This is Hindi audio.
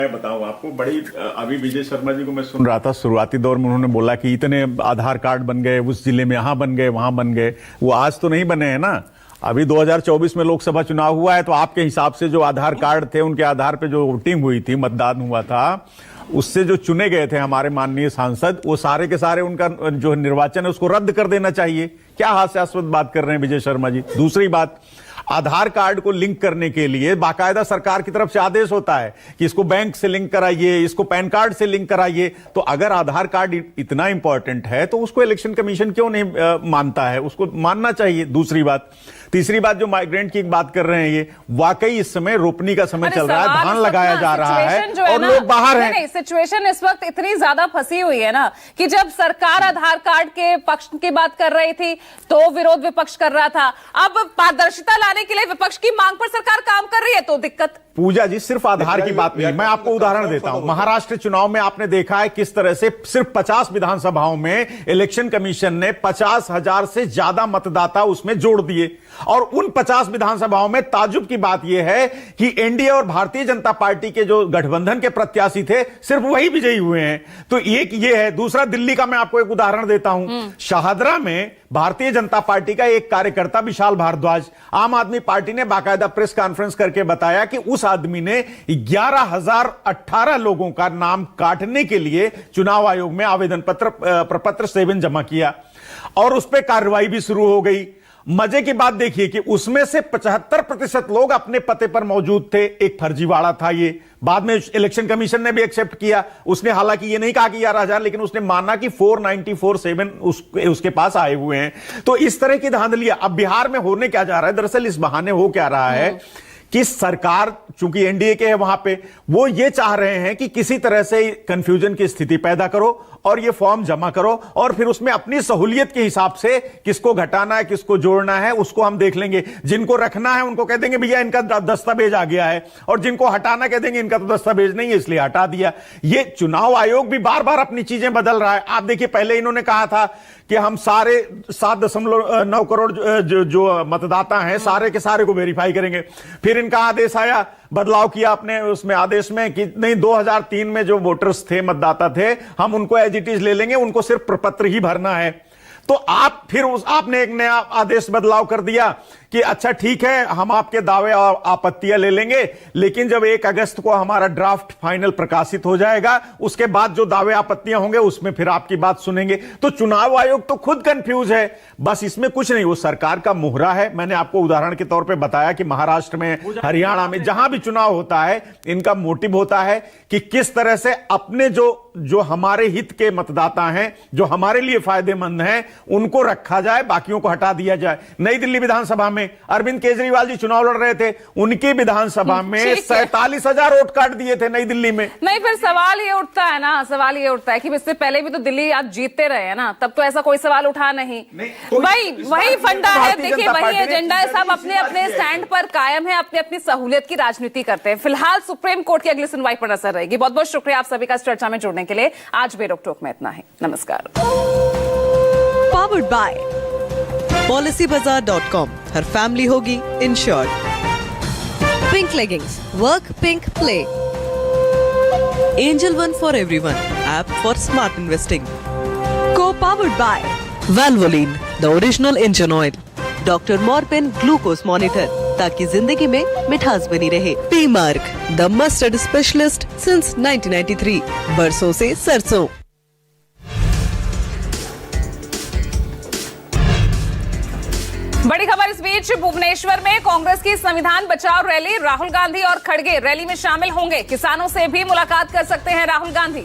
मैं बताऊं आपको, बड़ी अभी विजय शर्मा जी को मैं सुन रहा था, शुरुआती दौर में उन्होंने बोला कि इतने आधार कार्ड बन गए उस जिले में, यहां बन गए वहां बन गए। वो आज तो नहीं बने हैं ना, अभी 2024 में लोकसभा चुनाव हुआ है, तो आपके हिसाब से जो आधार कार्ड थे उनके आधार पे जो वोटिंग हुई थी, मतदान हुआ था, उससे जो चुने गए थे हमारे माननीय सांसद, वो सारे के सारे उनका जो निर्वाचन है उसको रद्द कर देना चाहिए। क्या हास्यास्पद बात कर रहे हैं विजय शर्मा जी। दूसरी बात, आधार कार्ड को लिंक करने के लिए बाकायदा सरकार की तरफ से आदेश होता है कि इसको बैंक से लिंक कराइए, इसको पैन कार्ड से लिंक कराइए। तो अगर आधार कार्ड इतना इंपॉर्टेंट है तो उसको इलेक्शन कमीशन क्यों नहीं मानता है, उसको मानना चाहिए। दूसरी बात, तीसरी बात, जो माइग्रेंट की बात कर रहे हैं, ये वाकई इस समय रोपनी का समय चल रहा है, धान लगाया जा रहा है और लोग बाहर हैं। सिचुएशन इस वक्त इतनी ज्यादा फंसी हुई है ना कि जब सरकार आधार कार्ड के पक्ष की बात कर रही थी तो विरोध विपक्ष कर रहा था। अब पारदर्शिता लाने के लिए विपक्ष की मांग पर सरकार काम कर रही है तो दिक्कत। पूजा जी, सिर्फ आधार की बात नहीं, मैं आपको उदाहरण देता हूं। महाराष्ट्र चुनाव में आपने देखा है किस तरह से सिर्फ 50 विधानसभाओं में इलेक्शन कमीशन ने 50,000 से ज्यादा मतदाता उसमें जोड़ दिए, और उन 50 विधानसभाओं में ताजुब की बात यह है कि एनडीए और भारतीय जनता पार्टी के जो गठबंधन के प्रत्याशी थे सिर्फ वही विजयी हुए हैं। तो एक ये है। दूसरा, दिल्ली का मैं आपको एक उदाहरण देता हूं। शाहदरा में भारतीय जनता पार्टी का एक कार्यकर्ता विशाल भारद्वाज, आम आदमी पार्टी ने बाकायदा प्रेस कॉन्फ्रेंस करके बताया कि उस आदमी ने 11,018 लोगों का नाम काटने के लिए चुनाव आयोग में आवेदन प्रपत्र 7 जमा किया और उस पर कार्रवाई भी शुरू हो गई। मजे की बात देखिए कि उसमें से 75% लोग अपने पते पर मौजूद थे। एक फर्जीवाड़ा था ये, बाद में इलेक्शन कमीशन ने भी एक्सेप्ट किया। उसने हालांकि ये नहीं कहा कि 11,000, लेकिन उसने माना कि 494,7 उसके पास आए हुए हैं। तो इस तरह की धांधलियां अब बिहार में होने क्या जा रहा है, दरअसल इस बहाने हो क्या रहा है कि सरकार, चूंकि एनडीए के है वहां पे, वो ये चाह रहे हैं कि किसी तरह से कंफ्यूजन की स्थिति पैदा करो और ये फॉर्म जमा करो और फिर उसमें अपनी सहूलियत के हिसाब से किसको घटाना है किसको जोड़ना है उसको हम देख लेंगे। जिनको रखना है उनको कह देंगे भैया इनका दस्तावेज आ गया है, और जिनको हटाना कह देंगे इनका तो दस्तावेज नहीं है इसलिए हटा दिया। ये चुनाव आयोग भी बार बार अपनी चीजें बदल रहा है। आप देखिए, पहले इन्होंने कहा था कि हम सारे 7.9 करोड़ जो मतदाता हैं सारे के सारे को वेरीफाई करेंगे। फिर इनका आदेश आया, बदलाव किया अपने उसमें आदेश में कि नहीं, 2003 में जो वोटर्स थे, मतदाता थे, हम उनको एज इट इज ले लेंगे, उनको सिर्फ प्रपत्र ही भरना है। तो आप फिर आपने एक नया आदेश बदलाव कर दिया कि अच्छा ठीक है, हम आपके दावे और आपत्तियां ले लेंगे, लेकिन जब 1 अगस्त को हमारा ड्राफ्ट फाइनल प्रकाशित हो जाएगा उसके बाद जो दावे आपत्तियां होंगे उसमें फिर आपकी बात सुनेंगे। तो चुनाव आयोग तो खुद कंफ्यूज है, बस इसमें कुछ नहीं, वो सरकार का मुहरा है। मैंने आपको उदाहरण के तौर पे बताया कि महाराष्ट्र में, हरियाणा में, जहां भी चुनाव होता है, इनका मोटिव होता है कि किस तरह से अपने जो हमारे हित के मतदाता हैं, जो हमारे लिए फायदेमंद हैं, उनको रखा जाए, बाकियों को हटा दिया जाए। नई दिल्ली विधानसभा में अरविंद केजरीवाल जी चुनाव लड़ रहे थे, उनकी विधानसभा में 47,000 वोट काट दिए थे नई दिल्ली में। नहीं, फिर सवाल ये उठता है ना, सवाल ये उठता है कि इससे पहले भी तो दिल्ली आप जीतते रहे हैं ना, तब तो ऐसा कोई सवाल उठा नहीं। भाई वही फंडा है, देखिए वही एजेंडा है, सब अपने अपने स्टैंड पर कायम है, अपनी अपनी सहूलियत की राजनीति करते हैं। फिलहाल सुप्रीम कोर्ट की अगली सुनवाई पर नजर रहेगी। बहुत बहुत शुक्रिया आप सभी का इस चर्चा में जुड़ने के लिए। आज बेरोक टोक में इतना ही, नमस्कार। पावर्ड बाय PolicyBazaar.com, हर फैमिली होगी insured. Pink leggings, work pink play. Angel One for Everyone, app for smart investing. Co-powered by Valvoline, the original engine oil. Dr. Morpin Glucose Monitor, ताकि जिंदगी में मिठास बनी रहे। P-Mark, the mustard specialist since 1993, बरसों से सरसों। बड़ी खबर इस बीच, भुवनेश्वर में कांग्रेस की संविधान बचाओ रैली, राहुल गांधी और खड़गे रैली में शामिल होंगे। किसानों से भी मुलाकात कर सकते हैं राहुल गांधी।